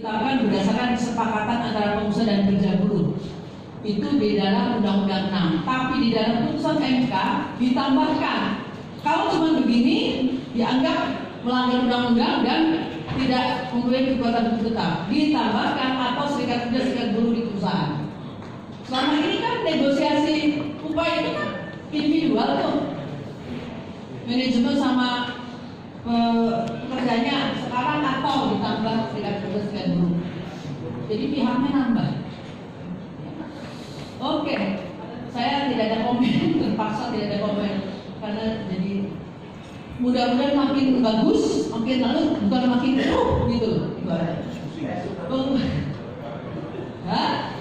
ditetapkan berdasarkan kesepakatan antara pengusaha dan pekerja buruh. Itu di dalam Undang-Undang 6. Tapi di dalam putusan MK ditambahkan, kalau cuma begini dianggap melanggar undang-undang dan tidak mempunyai kekuatan hukum tetap. Ditambahkan atau serikat kerja serikat buruh di perusahaan. Selama ini kan negosiasi upah itu kan individual tuh, manajemen sama pekerjanya. Sekarang atau ditambah serikat kerja serikat buruh. Jadi pihaknya nambah. Oke, saya tidak ada komen, terpaksa tidak ada komen karena jadi mudah-mudahan makin bagus, makin lalu bukan makin gitu ibaratnya. Hah?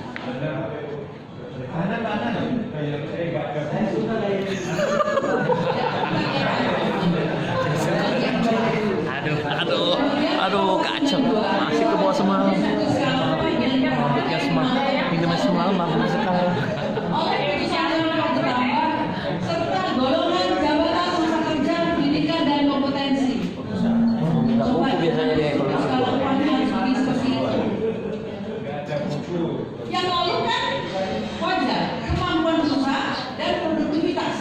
Aduh, kacau. Masih ke bawah semua. Minum semalam masih kalah. Serta golongan jabatan masa kerja, pendidikan dan kompetensi. Biasanya dia kalau yang lalu kan wajar kemampuan usaha dan produktivitas.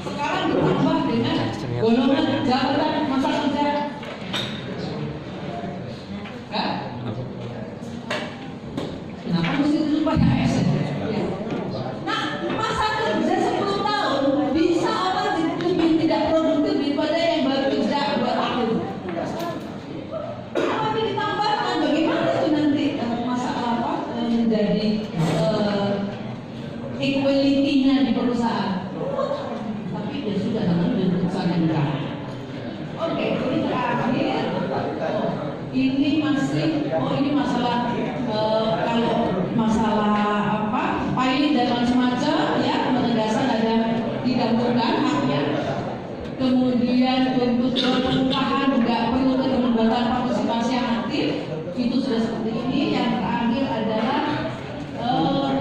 Sekarang ditambah dengan golongan jabatan masa kerja. Kan? Kenapa mesti dirubah ya? Nah, masa kerja 10 tahun bisa orang lebih tidak produktif daripada yang baru kerja 2 tahun. Tapi ditambahkan bagaimana itu nanti masalah apa menjadi equality-nya di perusahaan. Tapi ya sudah nanti dari perusahaan yang berat. Oke, ini terakhir. Ini masih ini masalah kalau masalah apa pilot dan macam-macam ya, penegasan ada digabungkan haknya. Kemudian untuk pengupahan nggak perlu keterlibatan partisipasi yang aktif, itu sudah seperti ini. Yang terakhir adalah lanjut.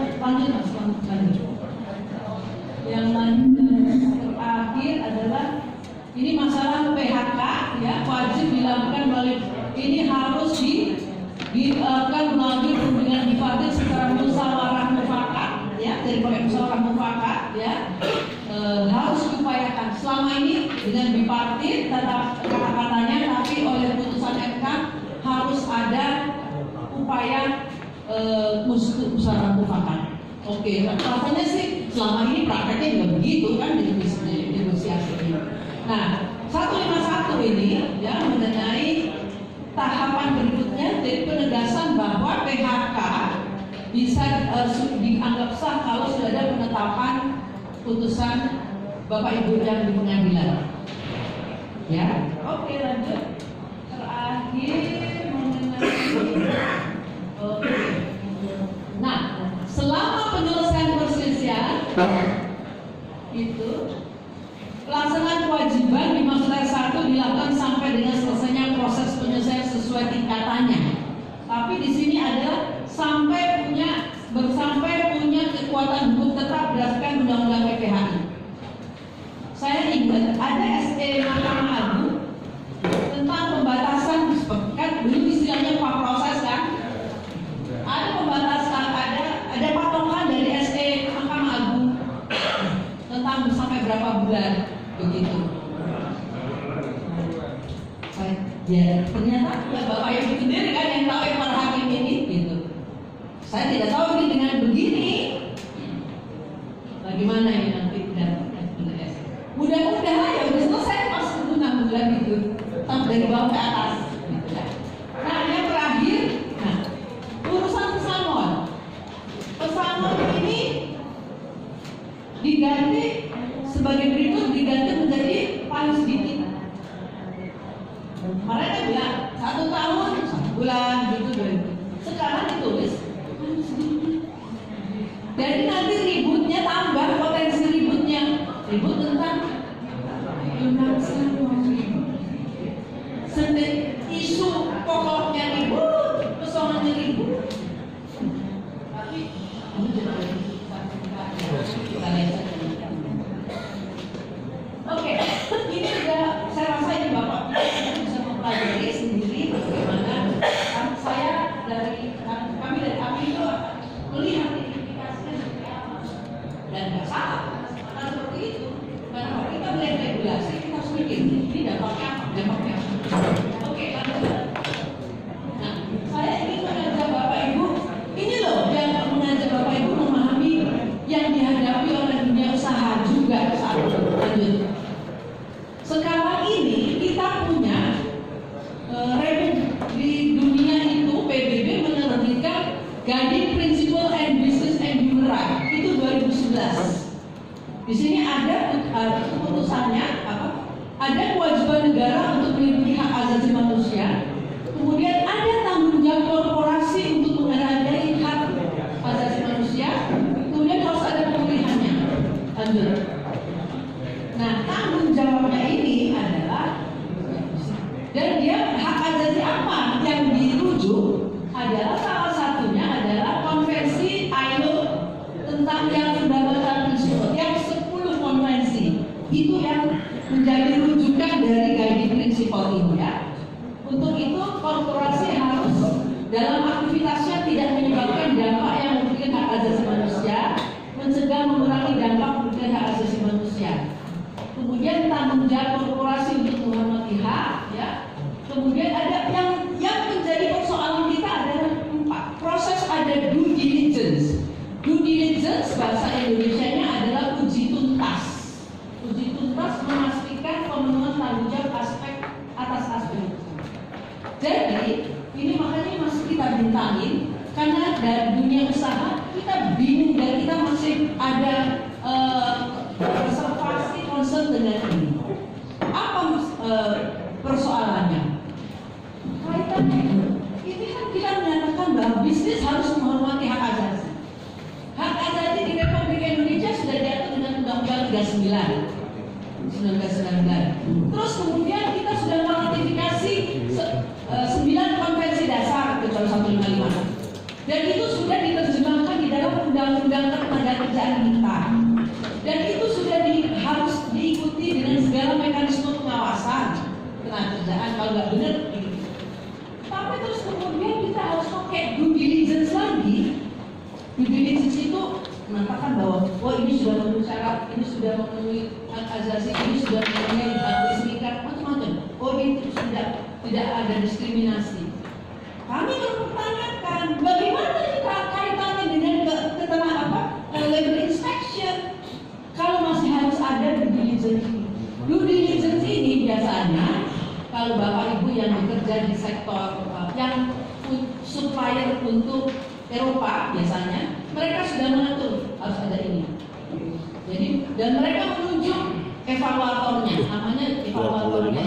Yang terakhir adalah ini masalah PHK ya, wajib dilakukan melalui ini harus dilakukan melalui perundingan bipartit secara musyawarah mufakat ya, dari musyawarah mufakat ya, harus diupayakan. Selama ini dengan bipartit tetap kata-katanya, tapi oleh putusan MK harus ada upaya musyawarah mufakat. Oke, rasanya sih selama ini prakteknya juga begitu kan di negosiasi ini. Nah, 151 ini ya mengenai tahapan berikutnya dari penegasan bahwa PHK bisa dianggap sah kalau sudah ada penetapan putusan Bapak Ibu yang di pengadilan. Ya, oke lanjut. Terakhir mengenai nah, selama penyelesaian perselisihan itu pelaksanaan kewajiban di maksud 1 dilakukan sampai dengan selesainya proses penyelesaian sesuai tingkatannya. Tapi di sini ada sampai punya kekuatan hukum tetap berdasarkan Undang-Undang PPHI. Saya ingat ada SE Mahkamah Agung tentang pembatasan, kan dulu istilahnya pak proses kan? Ada pembatasan, ada patokan dari SE Mahkamah Agung tentang sampai berapa bulan begitu. Ya ternyata Bapak Ibu sendiri kan yang tahu para hakim ini gitu. Saya tidak tahu ini dengan begini bagaimana ini nanti dan mudah-mudahan ya udah selesai pas 6 bulan itu sampai dari bawah ke atas gitu ya. Nah yang terakhir, nah urusan pesangon ini diganti sebagai berikut, diganti menjadi paling sedikit. Mereka bilang 1 tahun 1 bulan gitu. Sekarang ditulis paling sedikit. Jadi nanti ributnya tambah, potensi ributnya ribut tentang isu pokoknya ribut, persoalannya ribut. Tapi kita lihat saja. Oke, ini sudah saya rasa ini Bapak bisa mempelajari sendiri bagaimana korporasi harus dalam aktivitasnya tidak menyebabkan dampak yang merugikan hak asasi manusia, mencegah mengurangi dampak merugikan hak asasi manusia. Kemudian tanggung jawab korporasi untuk menghormati hak, ya. Kemudian ada yang menjadi persoalan kita adalah 4. Proses ada due diligence. Due diligence bahasa Indonesianya adalah uji tuntas. Uji tuntas memastikan pemenuhan tanggung jawab atas aspek. Jadi ini makanya masih kita bintangin karena dari dunia usaha kita bingung dan kita masih ada reservasi concern dengan ini. Apa persoalannya? Kaitannya ini kan kita menyatakan bahwa bisnis harus menghormati hak asasi. Hak asasi di Republik Indonesia sudah diatur dengan Undang-Undang 1999. Terus kemudian kita sudah meratifikasi 9 konvensi dasar kecuali 155. Dan itu sudah diterjemahkan di dalam undang-undang ketenagakerjaan kita. Dan itu sudah harus diikuti dengan segala mekanisme pengawasan ketenagakerjaan. Kalau nggak benar, gitu. Tapi terus kemudian kita harus pakai due diligence lagi. Due diligence itu mengatakan bahwa ini sudah memenuhi syarat, ini sudah memenuhi hak asasi, ini sudah memenuhi hak dismikat, macam-macam. Itu tidak ada diskriminasi. Kami mempertanyakan bagaimana kita kaitannya dengan labor inspection kalau masih harus ada due diligence ini. Due diligence ini biasanya kalau Bapak Ibu yang bekerja di sektor yang supplier untuk Eropa biasanya mereka sudah mengatur harus ada ini. Jadi dan mereka menunjuk evaluatornya, namanya evaluatornya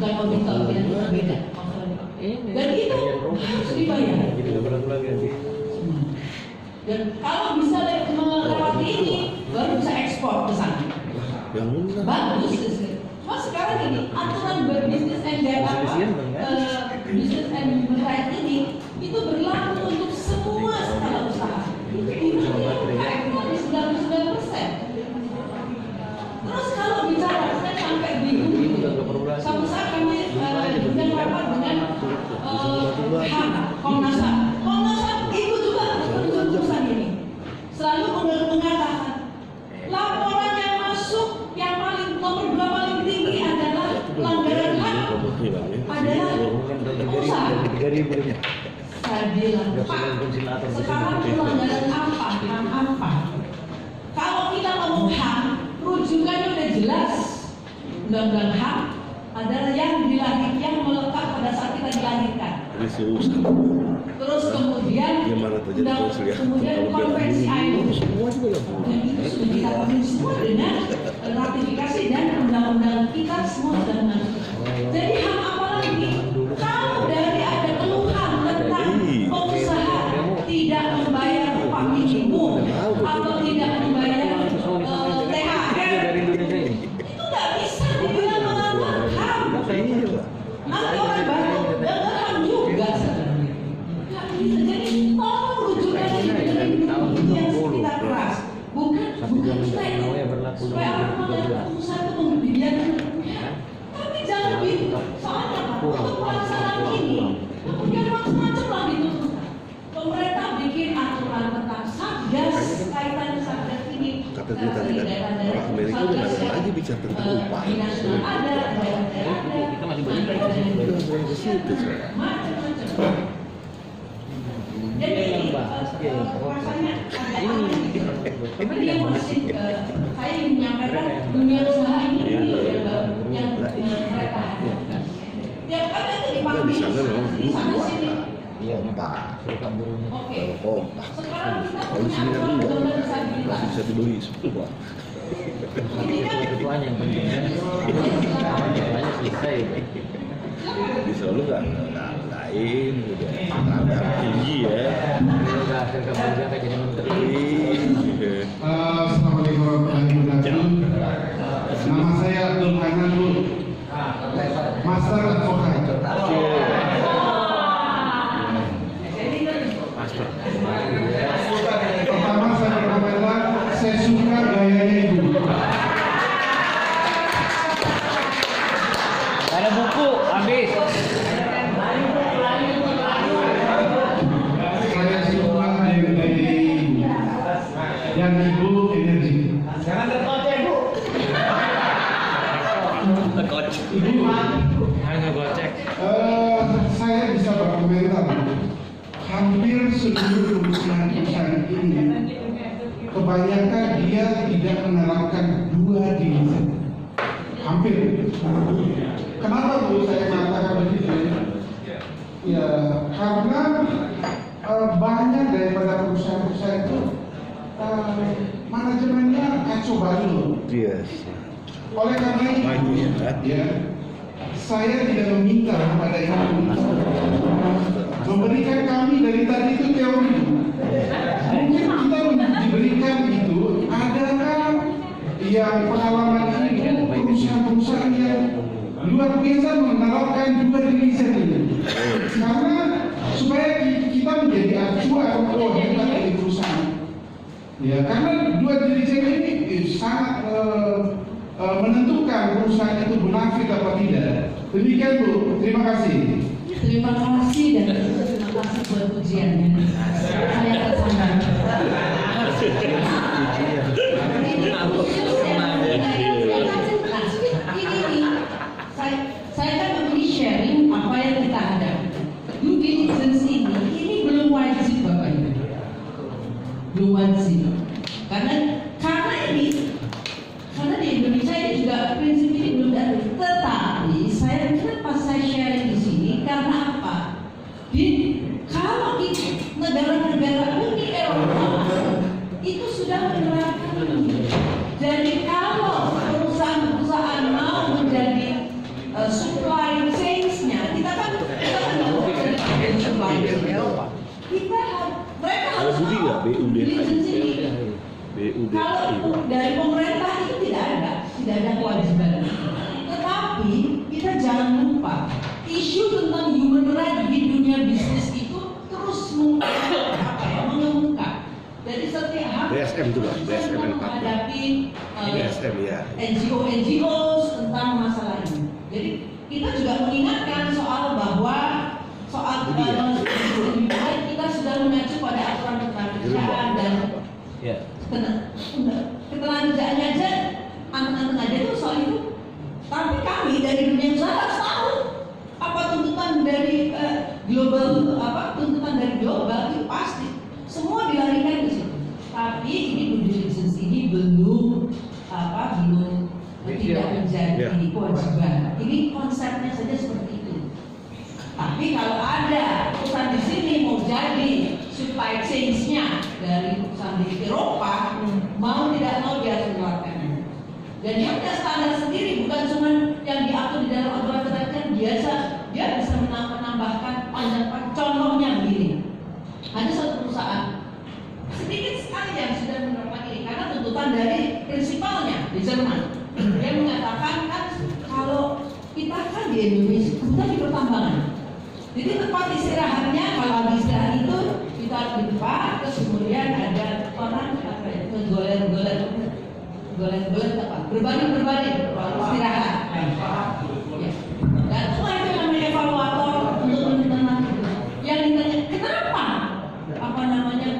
bukan auditor, beda. Dan itu harus dibayar. Dan kalau bisa melewati ini baru bisa ekspor ke sana. Bagus. Cuma sekarang ini aturan berbisnis bisnis and human rights ini itu berlaku untuk semua skala usaha. Ini di 99%. Terus kalau bicara saya sampai bingung. Suatu saat kami dengan rapat dengan HAM, Komnas HAM. Komnas HAM itu juga urusan ini. Selalu mengatakan laporan yang masuk yang nomor 2 paling tinggi adalah pelanggaran HAM adalah usaha. Saya bilang, Pak, sekarang pelanggaran apa? HAM apa? Kalau kita ngomong HAM, rujukannya udah jelas. Undang-undang HAM adalah yang melekat pada saat kita dilahirkan. Terus kemudian konvensi ILO dan itu sudah kita penuhi semua dengan ratifikasi dan undang-undang kita semua sudah mengatur. Jadi HAM apa lagi? Kalau dari ada keluhan tentang pengusaha tidak membayar upah minimum atau tidak membayar THR, itu nggak bisa dibilang melanggar HAM. Nanti orang baru dengar HAM juga sebenarnya. Nggak bisa. Jadi tolong rujukan ini yang kita keras. Bukan supaya orang menganggap pengusaha itu membiarkan. Tapi jangan begitu. Soalnya apa? Untuk pelaksanaan ini, kemudian macam-macam lah diturunkan. Pemerintah bikin aturan tentang satgas, kaitan satgas ini. Kata kita tadi kan orang Amerika udah nggak ada lagi bicara tentang upah. Ada, Kita masih banyak ke situ saya. macam-macam. Jadi rasanya ada apa gitu. Tapi dia masih saya ingin menyampaikan dunia usaha ini yang mereka hadapkan. Tiap kali itu dipanggil Di sana memang di sana sini. Iya, Pak. Oke. Oh, Sekarang kita kalau di punya sini kan aturan enggak. benar disabilitas. Masih bisa dibeli semua. Ini kan ketuanya yang penting kan semuanya selesai. Di selalu nggak lain, udah standar tinggi ya. Udah hasil kerja kayak jadi menteri. Iya. Assalamualaikum warahmatullahi wabarakatuh. Nama saya Abdul Hanan Bu, Master Advocate. Pertama saya berkomentar, saya suka gayanya Ibu. Ada buku habis. dan Ibu Energi. Jangan terkocok, Bu. Ibu, Hanya gocek. saya bisa berkomentar. Hampir seluruh perusahaan ini, kebanyakan dia tidak menerapkan dua diligence. Hampir. Kenapa Bu saya mengatakan begitu? Ya, karena banyak daripada perusahaan-perusahaan itu manajemennya kacau balau. Yes. Oleh karena itu, Maju ya, kan? ya, saya tidak meminta kepada Ibu memberikan kami dari tadi itu teori. Mungkin kita diberikan itu, adakah yang pengalaman ini perusahaan-perusahaan yang luar biasa menerapkan dua diligence ini, karena supaya kita menjadi acuan hebat dari perusahaan. Ya, karena dua diligence ini sangat menentukan perusahaan itu munafik apa tidak. Demikian Bu, terima kasih. Terima kasih dan terima kasih buat pujiannya. Saya tersanjung. Saya kan begini sharing apa yang kita hadapi. Due diligence ini belum wajib Bapak Ibu. Belum wajib. Karena di Indonesia ini juga prinsip ini belum ada. Tetapi kenapa saya sharing di sini? Karena apa? Kalau negara-negara Uni Eropa itu sudah menerapkan ini. Jadi kalau perusahaan-perusahaan mau menjadi supply chains-nya, kita kan dari supply chain. Mereka harus Budi nggak? BUD. Kalau dari pemerintah itu tidak ada kewajiban. Tetapi kita jangan lupa isu tentang human right di dunia bisnis itu terus mengemuka. Jadi setiap BSM itu Pak, BSM menghadapi BSM ya. NGO tentang masalah ini. Jadi kita juga mengingatkan bahwa kita sudah mengacu pada aturan ketenagakerjaan dan ketenagakerjaannya aja, anak-anak aja itu soal itu. Tapi kami dari dunia usaha harus tahu apa tuntutan dari tuntutan dari global itu pasti semua dilarikan ke situ. Tapi ini due diligence ini belum tidak menjadi kewajiban. Ini konsepnya saja seperti itu. Tapi kalau ada perusahaan di sini mau jadi supply chains-nya dari perusahaan di Eropa, mau tidak mau dia harus menerapkannya. Dan dia punya standar sendiri, bukan cuma yang diatur di dalam aturan ketentuan biasa. Dia bisa menambahkan contohnya begini. Ada satu perusahaan sedikit sekali yang sudah menerapkan ini karena tuntutan dari prinsipalnya di Jerman. Dia mengatakan kan kalau kita kan di Indonesia, kita di pertambangan. Jadi tempat istirahatnya kalau habis istirahat itu kita di depan, terus kemudian ada orang golet apa? Berbaring istirahat. Ya. Dan semua itu namanya evaluator untuk menentukan itu. Yang ditanya kenapa?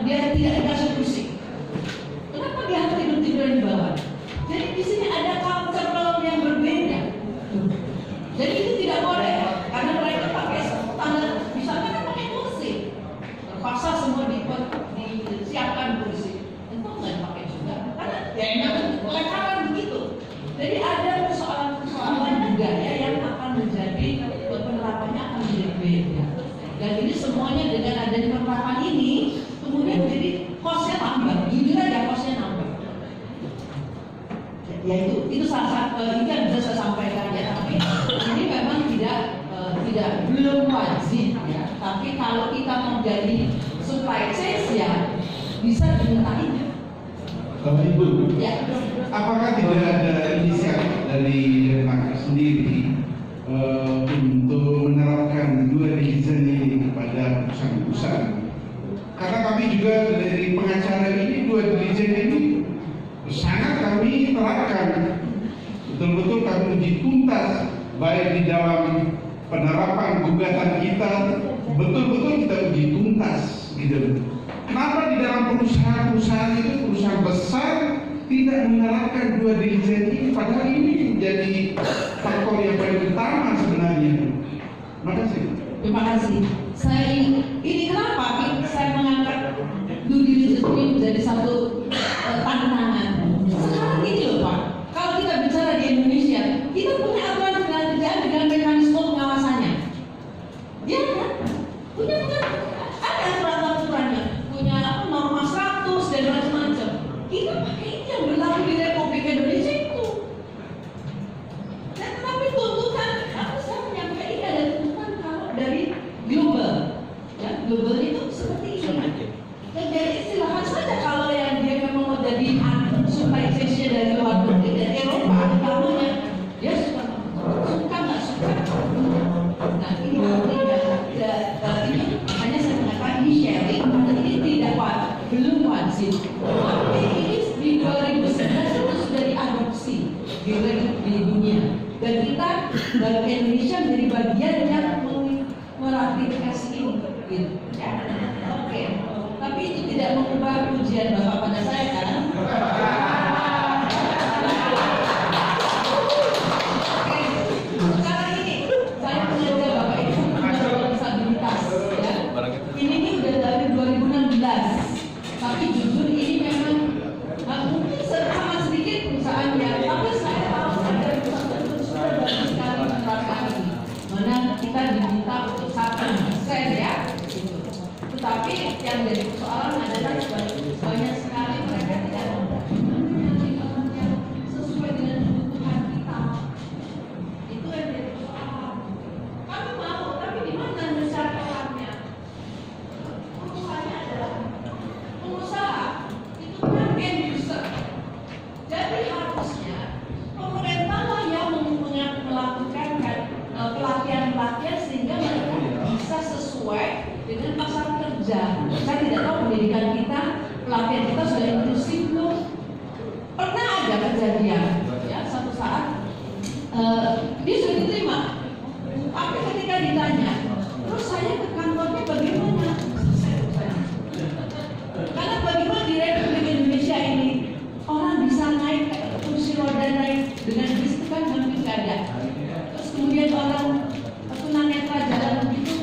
Dia tidak dikasih kursi. Kenapa dia harus tidur di bawah? Jadi di sini ada cultural yang berbeda. Jadi itu tidak boleh karena mereka pakai standar, misalnya kan pakai kursi. Terpaksa semua disiapkan kursi. Itu nggak dipakai juga. Karena ya memang pelekaran begitu. Jadi ada persoalan budaya yang akan menjadi penerapannya akan menjadi beda. Dan ini semuanya dengan adanya penerapan ini kemudian jadi cost-nya tambah. Jujur aja cost-nya tambah. Ya itu salah satu itu yang bisa saya sampaikan ya. Tapi ini memang belum wajib ya. Tapi kalau kita mau jadi supply chain ya bisa dimintain. Ibu, Ya. apakah tidak ada inisiatif dari Denmark sendiri untuk menerapkan dua diligence ini kepada perusahaan-perusahaan? Karena kami juga dari pengacara ini dua diligence ini sangat kami terapkan, betul-betul kami uji tuntas baik di dalam penerapan gugatan kita, betul-betul kita uji tuntas gitu. Kenapa di dalam perusahaan-perusahaan itu perusahaan besar besar tidak menerapkan dua diligence ini, padahal ini menjadi faktor yang paling utama sebenarnya. Makasih. Terima kasih. Ini kenapa saya mengangkat due diligence ini menjadi satu tantangan. Sekarang gini loh Pak, kalau kita bicara di Indonesia, kita punya aturan ketenaga kerjaan dengan mekanisme pengawasannya. Dia kan punya ada aturan-aturannya, punya norma 100 dan macam-macam. Kita pakai ini yang berlaku di Republik Indonesia itu. Dan tetapi tuntutan, saya menyampaikan ini ada tuntutan kalau dari global, ya global itu seperti ini. Dan jadi silakan saja kalau yang dia memang mau jadi supervisor dari luar negeri dari Eropa, utamanya dia suka nggak suka. Nah ini ini makanya saya mengatakan ini sharing, karena ini tidak belum wajib. Tapi ini di 2011 itu sudah diadopsi di dunia. Dan kita dari Indonesia menjadi bagian yang meratifikasi ini, gitu. Ya. Oke. Tapi itu tidak mengubah pujian Bapak pada saya kan? Oke. Sekarang ini saya mengajar Bapak Ibu tentang disabilitas, ya. Ini udah dari 2016. Tapi jujur ini memang mungkin sama sedikit perusahaan ya. Tapi saya tahu ada perusahaan itu sudah banyak sekali menerapkan ini. Mana kita diminta untuk 1% ya. Tetapi yang jadi persoalan adalah banyak sekali mereka tidak yang sesuai dengan kebutuhan kita. Itu yang jadi persoalan. Kami mau, tapi di mana masyarakat-nya? Urusannya adalah pengusaha itu kan end user. Jadi harusnya pemerintah lah yang melakukan pelatihan-pelatihan sehingga mereka bisa sesuai dengan pasar kerja. Saya tidak tahu pendidikan kita, pelatihan kita sudah inklusif belum. Pernah ada kejadian, ya satu saat dia sudah diterima, tapi ketika ditanya, terus saya ke kantornya bagaimana? Karena bagaimana di Republik Indonesia ini orang bisa naik kursi roda naik dengan bis itu kan hampir tidak ada. Terus kemudian orang tunanetra jalan begitu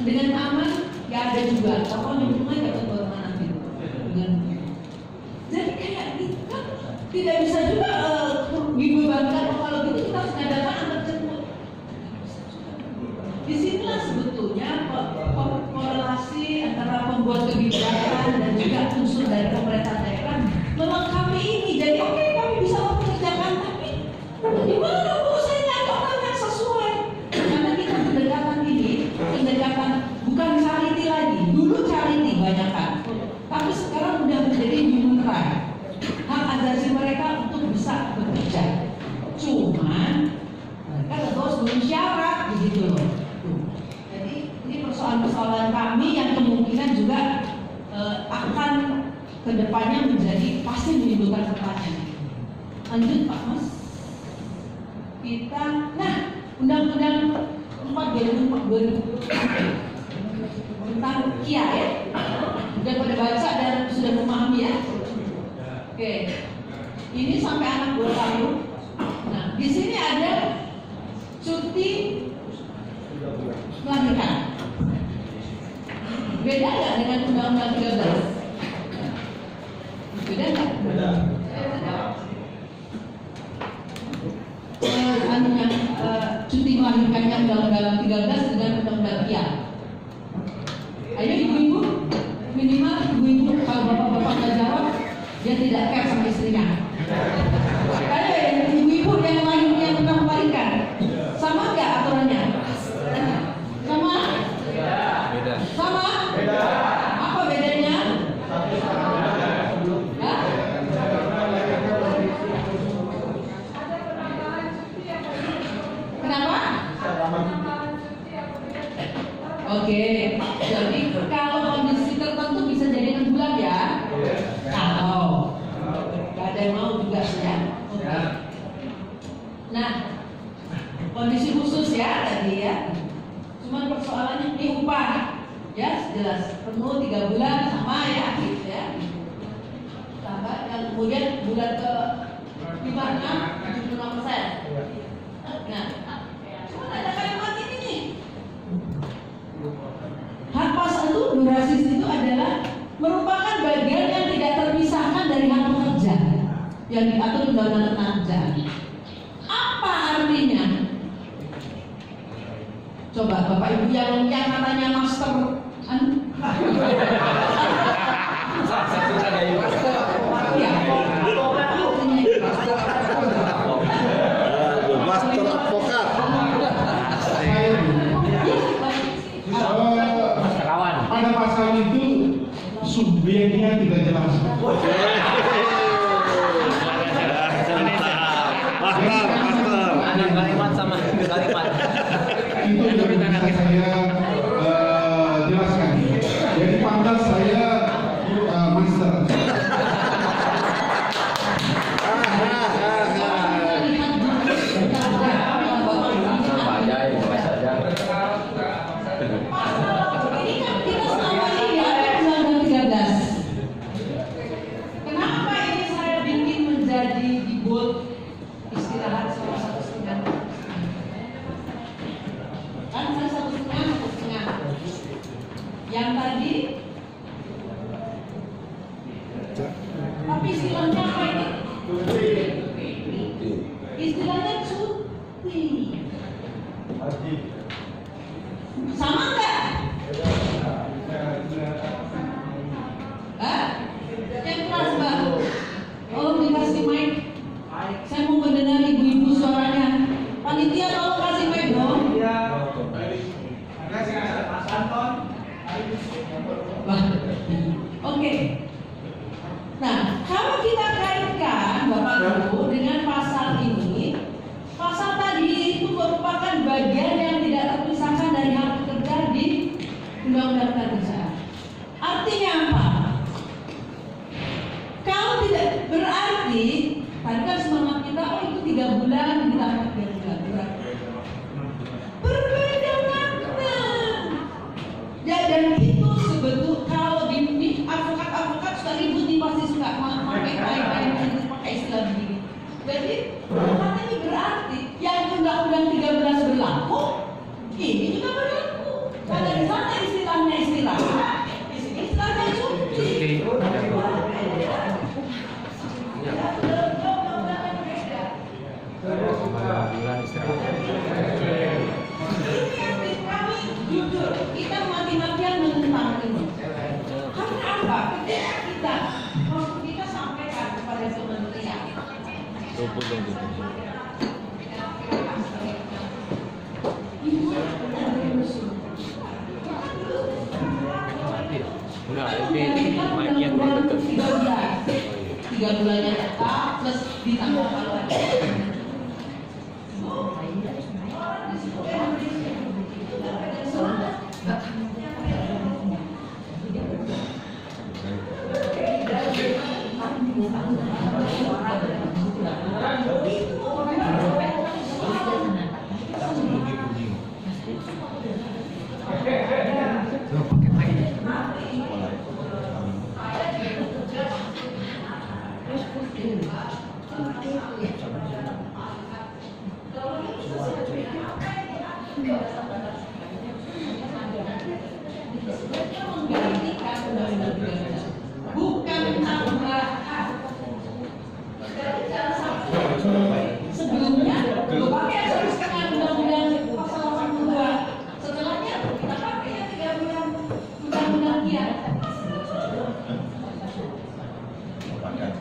dengan aman, nggak ada juga. Apa memang nggak tahu bagaimana gitu. Jadi kayak gitu kan tidak bisa juga dibebankan. Kalau gitu kita harus mengadakan antar jemput. Disinilah sebetulnya korelasi antara pembuat kebijakan dan juga unsur dari pemerintah daerah melengkapi ini. Jadi oke, kami bisa mengerjakan, tapi gimana bu? Saya nyari orang yang sesuai. Karena kita pendekatan ini, pendekatan bukan charity lagi. Dulu charity banyak kan, tapi sekarang sudah menjadi human right, hak asasi mereka untuk bisa bekerja. Cuman mereka harus memenuhi syarat begitu loh. Jadi ini persoalan-persoalan kami yang kemungkinan juga akan kedepannya menjadi pasti menimbulkan pertanyaan. Lanjut Pak Mas. Kita, nah Undang-Undang 4/2004 tentang KIA ya. Sudah pada baca dan sudah memahami ya. Oke. Ini sampai anak 2 tahun. Nah, di sini ada cuti melahirkan. Beda nggak dengan Undang-Undang 13? Beda nggak? Beda. Cuti melahirkannya Undang-Undang 13 dengan Undang-Undang KIA. Ayo ibu-ibu, minimal ibu-ibu kalau bapak-bapak nggak jawab, dia tidak care sama istrinya. Ada ibu-ibu yang lain yang pernah melahirkan, sama nggak aturannya? Sama? Beda. Sama? Beda. Apa bedanya? Hah? Kenapa? Oke, jadi kalau kondisi tertentu bisa jadi 6 bulan ya. Kalau nggak ada yang mau juga ya. Oke. Nah, kondisi khusus ya tadi ya. Cuman persoalannya ini upah, ya jelas penuh 3 bulan sama ya, gitu ya. yang kemudian bulan ke 5, 76%. Nah, cuma ada kalimat ini nih. Hak pasar itu, durasis itu adalah merupakan bagian yang tidak terpisahkan dari hak pekerja yang diatur di Undang-Undang Tenaga. Apa artinya? Coba Bapak Ibu yang katanya master Master advokat. Pada pasal itu subjeknya tidak jelas. Master. Ada kalimat sama kalimat. Itu yang bisa saya jelaskan. Jadi pantas saya master. ini kan kita selama ini ada Undang-Undang 13. Kenapa ini saya bikin menjadi di bold istirahat selama 1,5 jam? Kan saya 1,5 yang tadi, tapi istilahnya apa ini? Istilahnya cuti. Sama enggak? Hah? Yang keras Mbak. Tolong dikasih mic. Saya mau mendengar ibu-ibu suaranya. Panitia tolong kasih mic dong. Oke. Nah, kalau kita kaitkan Bapak Ibu dengan pasal ini, pasal tadi itu merupakan bagian yang tidak terpisahkan dari hak pekerja di Undang-Undang Kerja. Artinya apa? Kalau tidak berarti, tadi kan semangat kita, oh itu 3 bulan kita berbeda. Berbeda makna. Ya dan itu sebetulnya kalau di advokat suka ribut nih pasti suka pakai istilah begini. Jadi kata ini berarti yang Undang-Undang 13 berlaku, ini juga berlaku. Karena di sana istilahnya di sini istilahnya cuti. Kami jujur, kita mati-matian menentang ini. Karena apa? Ketika kita sampaikan kepada kementerian. Enggak, ini bagian betul. 3 bulannya tetap plus ditambah kalau ada. Bukan tambahan. Sebelumnya pakai asumsikan undang-undang pasal 82. Setelahnya kita pakai yang 3 bulan undang-undang dia.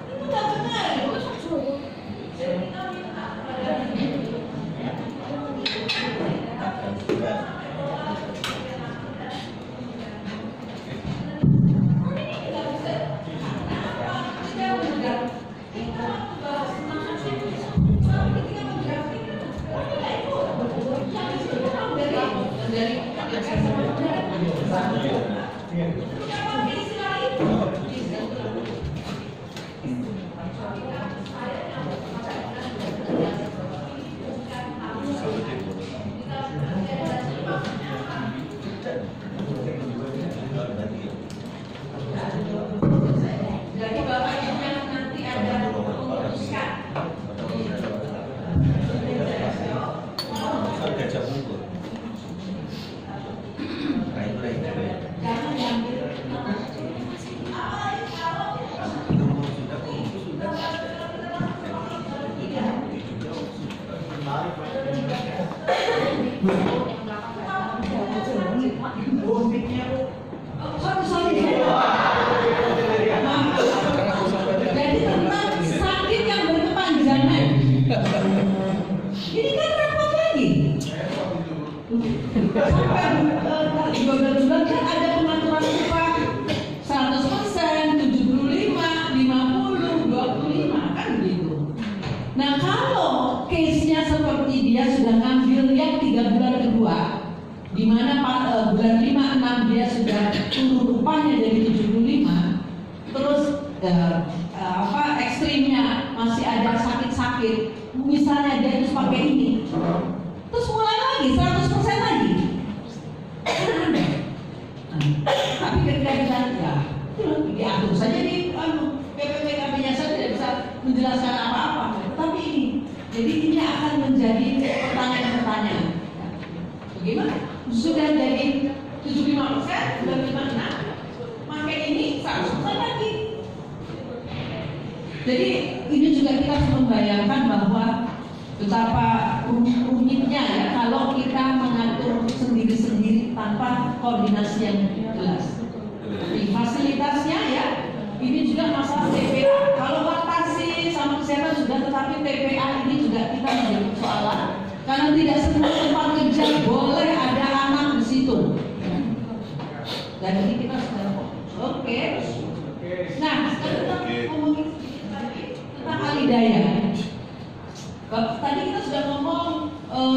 Itu nggak benar. Jadi Bapak Ibu yang ekstrimnya masih ada sakit-sakit, misalnya dia harus pakai ini, terus mulai lagi 100% lagi. Tapi ketika kita diatur saja di PPKB-nya, saya tidak bisa menjelaskan apa-apa. Tapi ini akan menjadi pertanyaan-pertanyaan. Bagaimana? Sudah jadi 75%, sudah 56%, pakai ini 100% lagi. Jadi ini juga kita harus membayangkan bahwa betapa rumitnya ya kalau kita mengatur sendiri-sendiri tanpa koordinasi yang jelas. Di fasilitasnya ya, ini juga masalah TPA. Kalau batasi sama kesehatan sudah, tetapi TPA ini juga kita menjadi persoalan karena tidak semua tempat kerja boleh ada anak di situ. Dan ini kita sudah oke. Nah, sekarang kita ngomongin tentang alidaya. Tadi kita sudah ngomong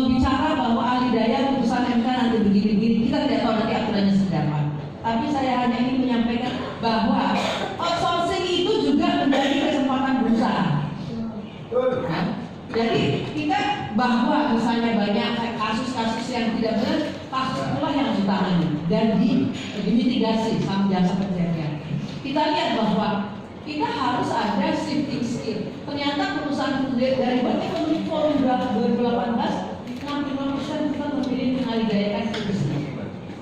bicara bahwa alidaya putusan MK nanti begini-begini. Kita tidak tahu nanti aturannya seperti apa. Tapi saya hanya ingin menyampaikan bahwa outsourcing itu juga menjadi kesempatan berusaha. Jadi kita bahwa misalnya banyak kasus-kasus yang tidak benar, kasus itulah yang ditangani dan dimitigasi sampai jasa pencarian. Kita lihat bahwa kita harus ada shifting skill. Ternyata perusahaan dari banyak forum 2018, 65% kita memilih mengalihdayakan bisnis.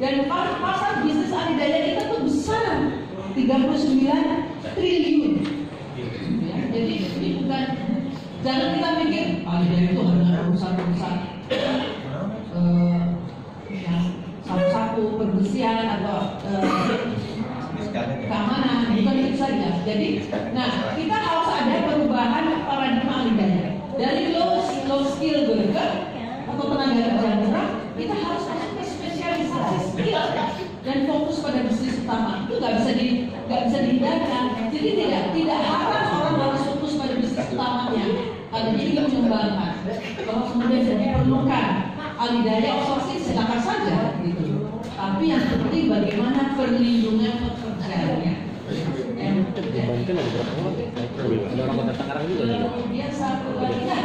Dan pasar bisnis alidaya kita tuh besar, 39 triliun. Ya, jadi ini bukan, jangan kita pikir alidaya itu hanya urusan-urusan yang sapu-sapu, perbersihan atau keamanan, bukan itu saja. Jadi, nah kita harus ada perubahan paradigma alidaya dari low skill worker atau tenaga kerja murah, kita harus masuk ke spesialisasi skill dan fokus pada bisnis utama. Itu nggak bisa dihindarkan. Jadi tidak harus orang harus fokus pada bisnis utamanya. Karena ini mengembangkan. Kalau kemudian diperlukan alidaya outsourcing, silakan saja gitu. Tapi yang penting bagaimana perlindungan pekerjaannya. Dibantu ada berapa orang? Ada orang kota Tangerang juga nih. Kemudian satu lagi kan,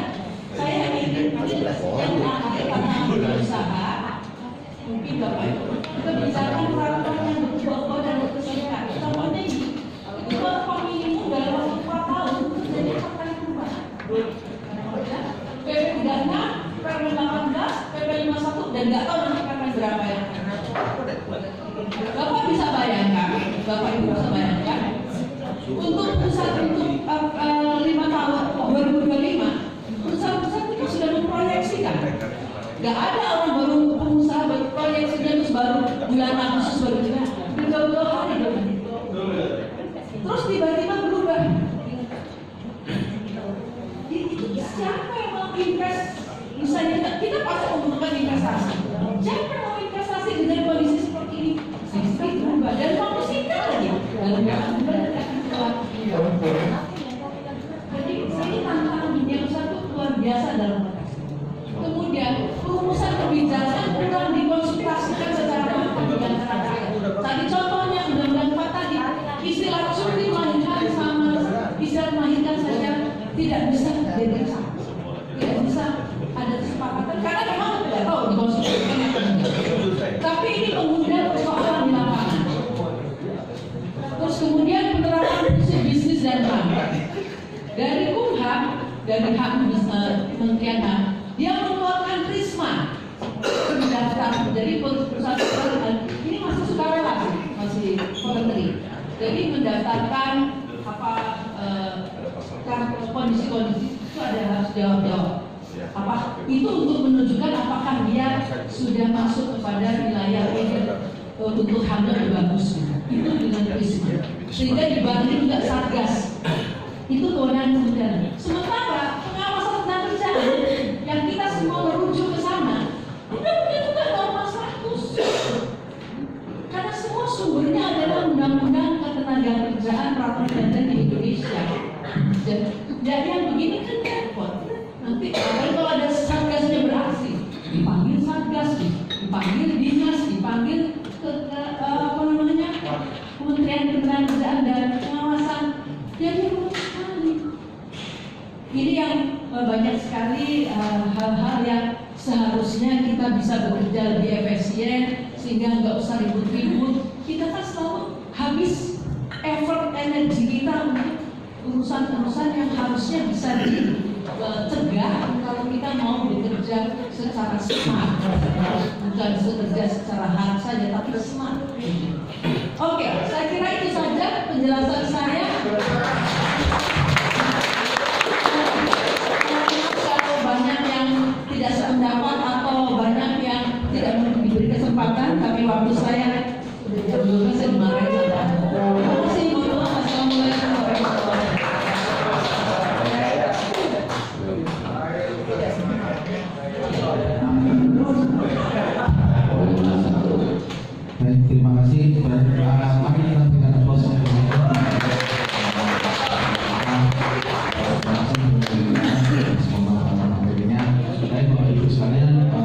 saya ingin tentang berusaha. Mungkin Bapak Ibu kita bicara peraturan yang betul dan berserikat. Contohnya itu upah minimum dalam waktu 4 tahun itu jadi 4 kali perubahan. PP 36, PP 18, PP 51 dan nggak tahu nanti PP berapa ya. Bapak bisa bayangkan, Bapak Ibu bisa bayangkan untuk pusat untuk 5 tahun 2025 perusahaan-perusahaan itu sudah memproyeksikan. Gak ada orang baru pengusaha berproyeksinya terus baru bulan Agustus baru juga hari dong. Terus tiba-tiba berubah. Itu siapa yang mau invest? Misalnya kita pasti membutuhkan investasi. Siapa yang mau investasi dengan kondisi seperti ini? Sistem berubah dan fokus kita lagi. Jadi ini tantangan dunia usaha itu luar biasa dalam konteks. Kemudian perumusan kebijakan kurang dikonsultasikan secara matang dengan rakyat. Tadi contohnya undang-undang 4 tadi, istilah cuti melahirkan sama istilah melahirkan saja tidak bisa jadi satu, tidak bisa ada kesepakatan karena memang tidak tahu dikonsultasikan. Tapi ini mengundang persoalan di lapangan. Terus kemudian penerapan prinsip bisnis dan HAM. Dari Kumham, dari HAM Kementerian HAM, dia mengeluarkan prisma mendaftar. Jadi perusahaan ini masih sukarela, masih voluntary. Jadi mendaftarkan kondisi-kondisi itu ada harus jawab. Itu untuk menunjukkan apakah dia sudah masuk kepada wilayah untuk hamil yang bagus. Itu dengan prisma. Sehingga dibanding juga Satgas. Itu kewenangan kementerian. Sementara pengawasan tenaga kerjaan yang kita semua merujuk ke sana, udah punya juga norma 100. Karena semua sumbernya adalah undang-undang ketenagakerjaan peraturan daerah di Indonesia. Dan yang begini kan repot. Nanti kalau ada satgasnya beraksi, dipanggil satgas, dipanggil dinas, dipanggil Kementerian Ketenagakerjaan dan Pengawasan. Jadi rumit sekali. Ini yang banyak sekali hal-hal yang seharusnya kita bisa bekerja lebih efisien sehingga nggak usah ribut-ribut. Kita kan selalu habis effort energi kita untuk urusan-urusan yang harusnya bisa dicegah kalau kita mau bekerja secara smart, bukan bekerja secara hard saja tapi smart. Oke, saya kira itu saja penjelasan saya. Kalau banyak yang tidak sependapat atau banyak yang tidak diberi kesempatan, tapi waktu saya